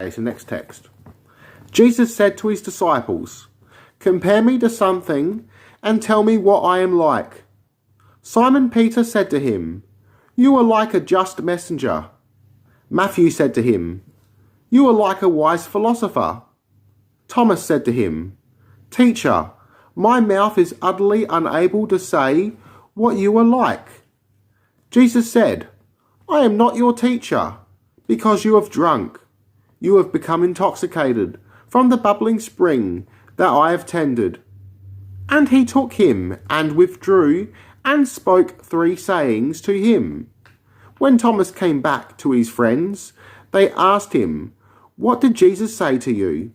Okay, so next text. Jesus said to his disciples, "Compare me to something and tell me what I am like." Simon Peter said to him, "You are like a just messenger." Matthew said to him, "You are like a wise philosopher." Thomas said to him, "Teacher, my mouth is utterly unable to say what you are like." Jesus said, "I am not your teacher, because you have drunk. You have become intoxicated from the bubbling spring that I have tended." And he took him and withdrew and spoke 3 sayings to him. When Thomas came back to his friends, they asked him, "What did Jesus say to you?"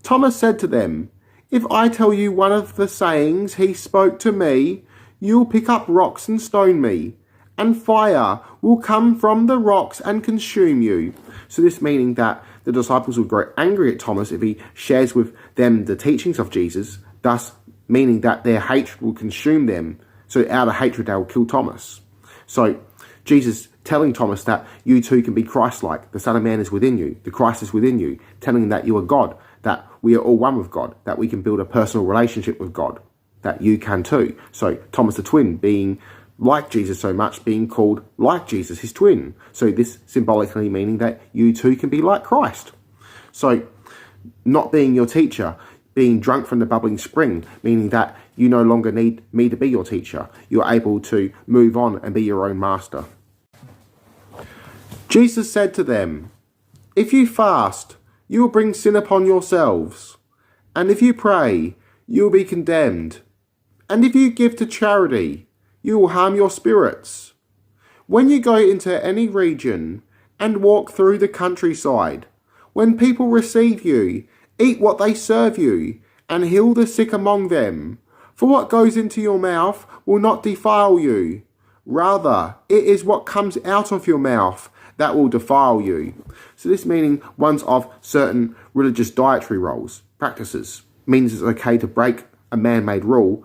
Thomas said to them, "If I tell you one of the sayings he spoke to me, you'll pick up rocks and stone me, and fire will come from the rocks and consume you." So this meaning that the disciples would grow angry at Thomas if he shares with them the teachings of Jesus, thus meaning that their hatred will consume them. So out of hatred they will kill Thomas. So Jesus telling Thomas that you too can be Christ-like. The Son of Man is within you. The Christ is within you. Telling him that you are God, that we are all one with God, that we can build a personal relationship with God, that you can too. So Thomas the twin being like Jesus so much, being called like Jesus, his twin. So this symbolically meaning that you too can be like Christ. So not being your teacher, being drunk from the bubbling spring, meaning that you no longer need me to be your teacher. You're able to move on and be your own master. Jesus said to them, "If you fast, you will bring sin upon yourselves. And if you pray, you will be condemned. And if you give to charity, you will harm your spirits. When you go into any region and walk through the countryside, when people receive you, eat what they serve you, and heal the sick among them. For what goes into your mouth will not defile you. Rather, it is what comes out of your mouth that will defile you." So this meaning ones of certain religious dietary roles, practices, means it's okay to break a man-made rule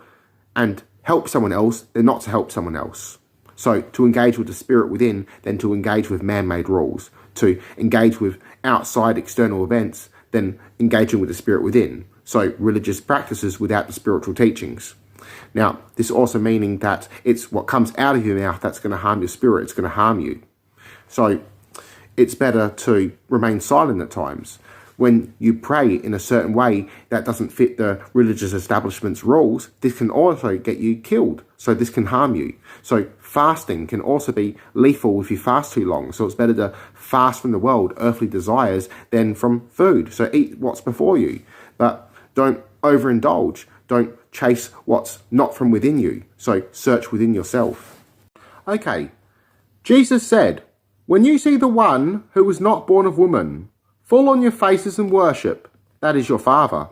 and help someone else, then not to help someone else. So to engage with the spirit within, then to engage with man-made rules. To engage with outside external events, then engaging with the spirit within. So religious practices without the spiritual teachings. Now, this also meaning that it's what comes out of your mouth that's going to harm your spirit, it's going to harm you. So it's better to remain silent at times. When you pray in a certain way that doesn't fit the religious establishment's rules, this can also get you killed. So this can harm you. So fasting can also be lethal if you fast too long. So it's better to fast from the world, earthly desires, than from food. So eat what's before you. But don't overindulge. Don't chase what's not from within you. So search within yourself. Okay. Jesus said, "When you see the one who was not born of woman, fall on your faces and worship. That is your Father."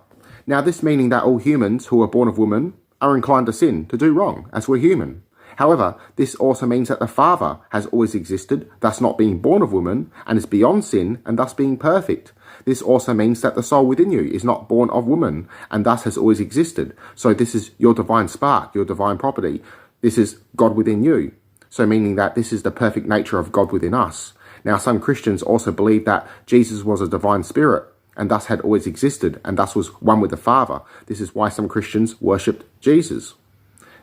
Now this meaning that all humans who are born of woman are inclined to sin, to do wrong, as we're human. However, this also means that the Father has always existed, thus not being born of woman, and is beyond sin, and thus being perfect. This also means that the soul within you is not born of woman, and thus has always existed. So this is your divine spark, your divine property. This is God within you. So meaning that this is the perfect nature of God within us. Now, some Christians also believe that Jesus was a divine spirit and thus had always existed and thus was one with the Father. This is why some Christians worshipped Jesus.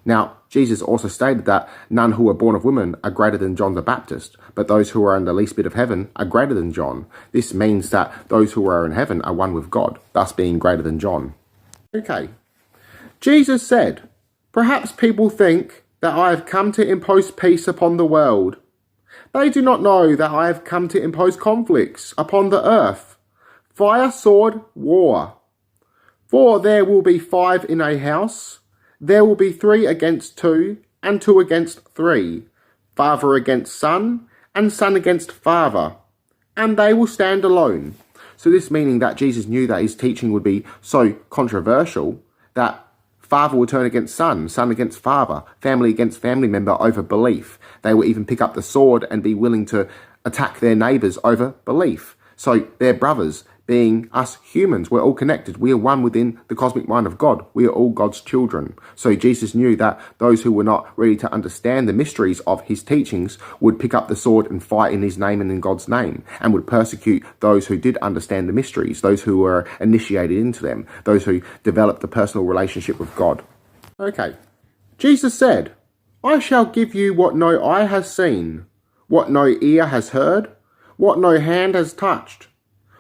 Now, Jesus also stated that none who are born of women are greater than John the Baptist, but those who are in the least bit of heaven are greater than John. This means that those who are in heaven are one with God, thus being greater than John. Okay. Jesus said, "Perhaps people think that I have come to impose peace upon the world. They do not know that I have come to impose conflicts upon the earth. Fire, sword, war. For there will be 5 in a house. There will be 3 against 2, and 2 against 3. Father against son, and son against father. And they will stand alone." So this meaning that Jesus knew that his teaching would be so controversial that father will turn against son, son against father, family against family member over belief. They will even pick up the sword and be willing to attack their neighbours over belief. So they're brothers. Being us humans, we're all connected. We are one within the cosmic mind of God. We are all God's children. So Jesus knew that those who were not ready to understand the mysteries of his teachings would pick up the sword and fight in his name and in God's name, and would persecute those who did understand the mysteries, those who were initiated into them, those who developed the personal relationship with God. Okay. Jesus said, "I shall give you what no eye has seen, what no ear has heard, what no hand has touched,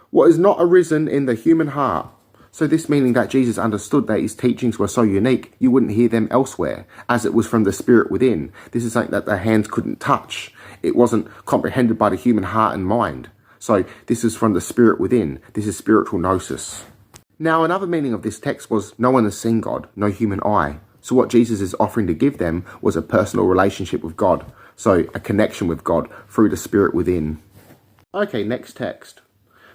what is not arisen in the human heart." So this meaning that Jesus understood that his teachings were so unique, you wouldn't hear them elsewhere, as it was from the spirit within. This is something that the hands couldn't touch. It wasn't comprehended by the human heart and mind. So this is from the spirit within. This is spiritual gnosis. Now, another meaning of this text was no one has seen God, no human eye. So what Jesus is offering to give them was a personal relationship with God. So a connection with God through the spirit within. Okay, next text.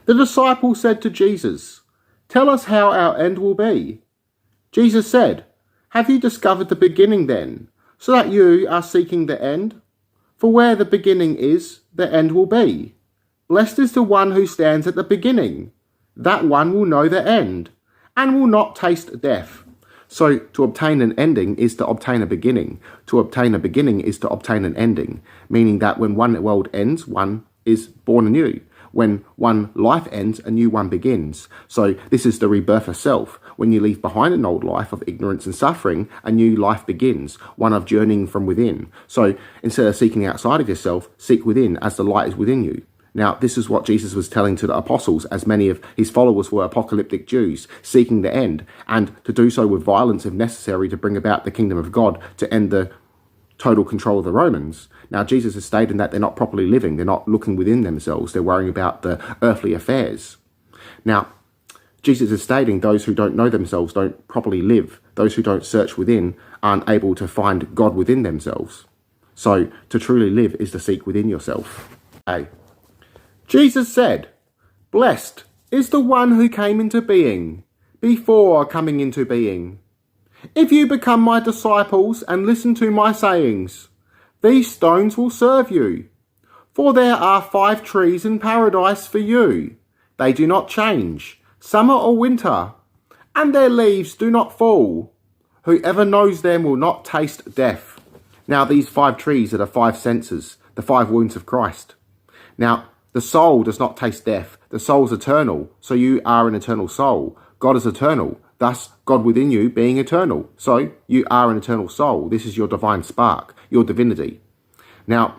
The disciples said to Jesus, "Tell us how our end will be." Jesus said, "Have you discovered the beginning then, so that you are seeking the end? For where the beginning is, the end will be. Blessed is the one who stands at the beginning. That one will know the end, and will not taste death." So to obtain an ending is to obtain a beginning. To obtain a beginning is to obtain an ending, meaning that when one world ends, one is born anew. When one life ends, a new one begins. So this is the rebirth of self. When you leave behind an old life of ignorance and suffering, a new life begins, one of journeying from within. So instead of seeking outside of yourself, seek within as the light is within you. Now, this is what Jesus was telling to the apostles, as many of his followers were apocalyptic Jews, seeking the end, and to do so with violence if necessary to bring about the kingdom of God, to end the total control of the Romans. Now, Jesus is stating that they're not properly living. They're not looking within themselves. They're worrying about the earthly affairs. Now, Jesus is stating those who don't know themselves don't properly live. Those who don't search within aren't able to find God within themselves. So to truly live is to seek within yourself. A. Jesus said, "Blessed is the one who came into being before coming into being. If you become my disciples and listen to my sayings, these stones will serve you. For there are 5 trees in paradise for you. They do not change, summer or winter, and their leaves do not fall. Whoever knows them will not taste death." Now, these 5 trees are the 5 senses, the 5 wounds of Christ. Now, the soul does not taste death. The soul is eternal, so you are an eternal soul. God is eternal, thus God within you being eternal. So you are an eternal soul. This is your divine spark, your divinity. Now,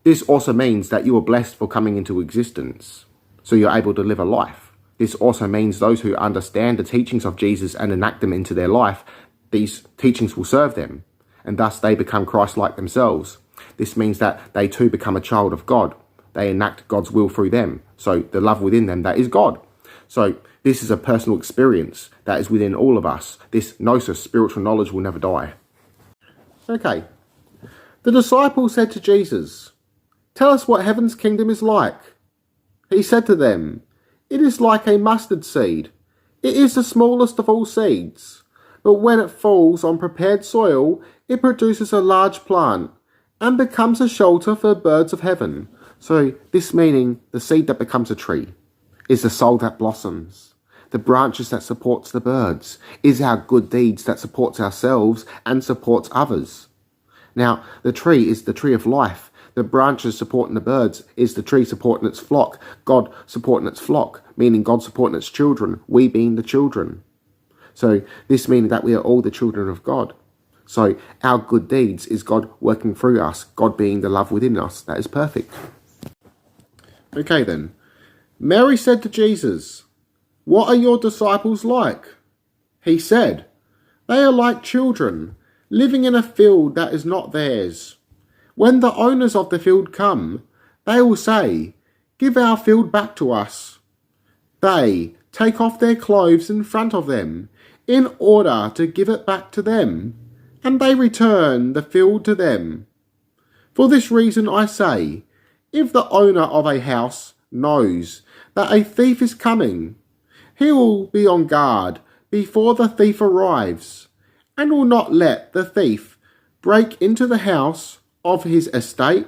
this also means that you are blessed for coming into existence, so you're able to live a life. This also means those who understand the teachings of Jesus and enact them into their life, these teachings will serve them, and thus they become Christ-like themselves. This means that they too become a child of God. They enact God's will through them. So the love within them, that is God. So this is a personal experience that is within all of us. This gnosis, spiritual knowledge, will never die. Okay. The disciples said to Jesus, "Tell us what heaven's kingdom is like." He said to them, "It is like a mustard seed. It is the smallest of all seeds. But when it falls on prepared soil, it produces a large plant and becomes a shelter for birds of heaven." So this meaning the seed that becomes a tree is the soul that blossoms. The branches that supports the birds is our good deeds that supports ourselves and supports others. Now, the tree is the tree of life. The branches supporting the birds is the tree supporting its flock. God supporting its flock, meaning God supporting its children, we being the children. So this meaning that we are all the children of God. So our good deeds is God working through us, God being the love within us. That is perfect. Okay then. Mary said to Jesus, "What are your disciples like?" He said, "They are like children, living in a field that is not theirs. When the owners of the field come, they will say, 'Give our field back to us.' They take off their clothes in front of them, in order to give it back to them, and they return the field to them. For this reason I say, if the owner of a house knows that a thief is coming, he will be on guard before the thief arrives, and will not let the thief break into the house of his estate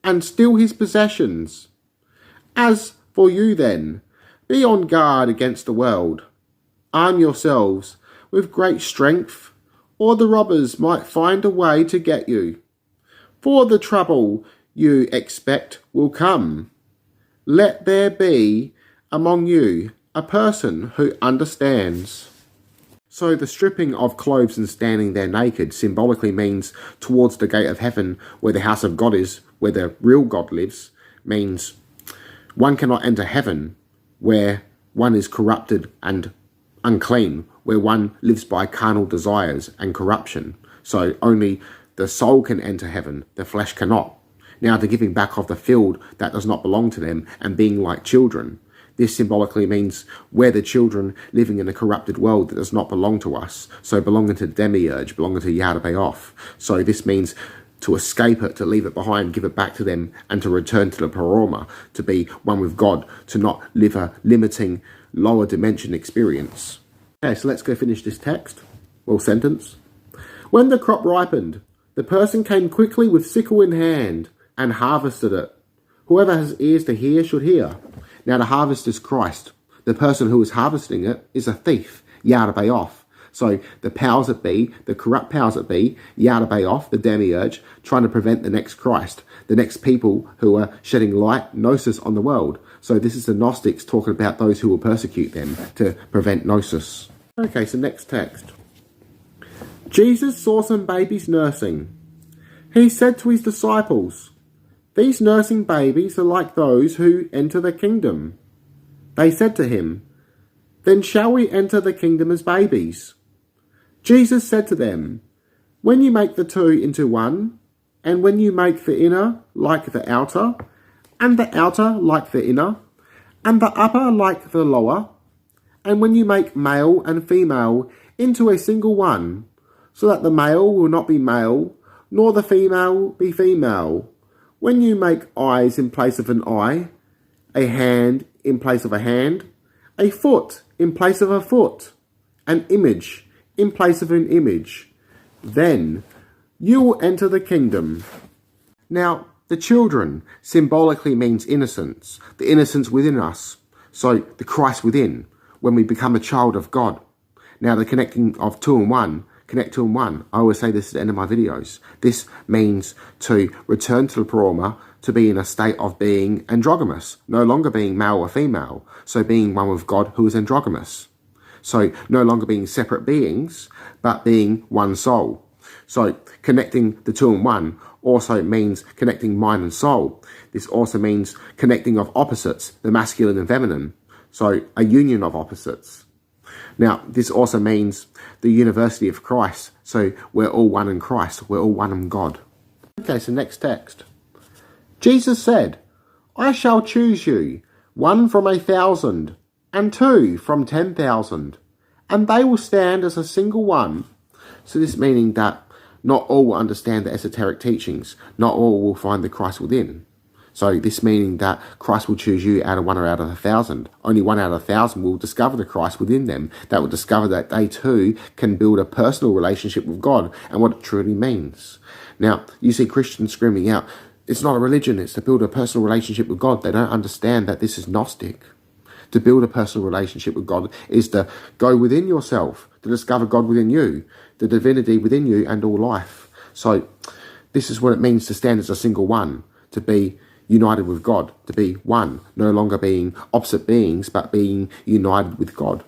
and steal his possessions. As For you then, be on guard against the world. Arm yourselves with great strength, or the robbers might find a way to get you. For the trouble you expect will come. Let there be among you a person who understands. So the stripping of clothes and standing there naked symbolically means towards the gate of heaven, where the house of God is, where the real God lives, means one cannot enter heaven where one is corrupted and unclean, where one lives by carnal desires and corruption. So only the soul can enter heaven, the flesh cannot. Now the giving back of the field that does not belong to them and being like children. This symbolically means we're the children living in a corrupted world that does not belong to us. So belonging to the demiurge, belonging to Yahweh. So this means to escape it, to leave it behind, give it back to them, and to return to the paroma, to be one with God, to not live a limiting, lower dimension experience. Okay, so let's go finish this text, or sentence. When the crop ripened, the person came quickly with sickle in hand and harvested it. Whoever has ears to hear should hear. Now the harvest is Christ. The person who is harvesting it is a thief, Yahweh. So the powers that be, the corrupt powers that be, Yahweh, the demiurge, trying to prevent the next Christ, the next people who are shedding light, gnosis on the world. So this is the Gnostics talking about those who will persecute them to prevent gnosis. Okay, so next text. Jesus saw some babies nursing. He said to his disciples, "These nursing babies are like those who enter the kingdom." They said to him, "Then shall we enter the kingdom as babies?" Jesus said to them, "When you make the two into one, and when you make the inner like the outer, and the outer like the inner, and the upper like the lower, and when you make male and female into a single one, so that the male will not be male, nor the female be female, when you make eyes in place of an eye, a hand in place of a hand, a foot in place of a foot, an image in place of an image, then you will enter the kingdom." Now, the children symbolically means innocence, the innocence within us. So the Christ within, when we become a child of God. Now the connecting of two and one, connect two and one. I always say this at the end of my videos. This means to return to the paroma, to be in a state of being androgynous, no longer being male or female. So being one with God who is androgynous. So no longer being separate beings, but being one soul. So connecting the two and one also means connecting mind and soul. This also means connecting of opposites, the masculine and feminine. So a union of opposites. Now, this also means the university of Christ. So we're all one in Christ. We're all one in God. Okay, so next text. Jesus said, "I shall choose you, 1 from 1,000, and 2 from 10,000, and they will stand as a single one." So this meaning that not all will understand the esoteric teachings. Not all will find the Christ within. So this meaning that Christ will choose you out of 1 or out of 1,000. Only 1 out of 1,000 will discover the Christ within them. That will discover that they too can build a personal relationship with God and what it truly means. Now, you see Christians screaming out, it's not a religion, it's to build a personal relationship with God. They don't understand that this is Gnostic. To build a personal relationship with God is to go within yourself, to discover God within you, the divinity within you and all life. So this is what it means to stand as a single one, to be united with God, to be one, no longer being opposite beings, but being united with God.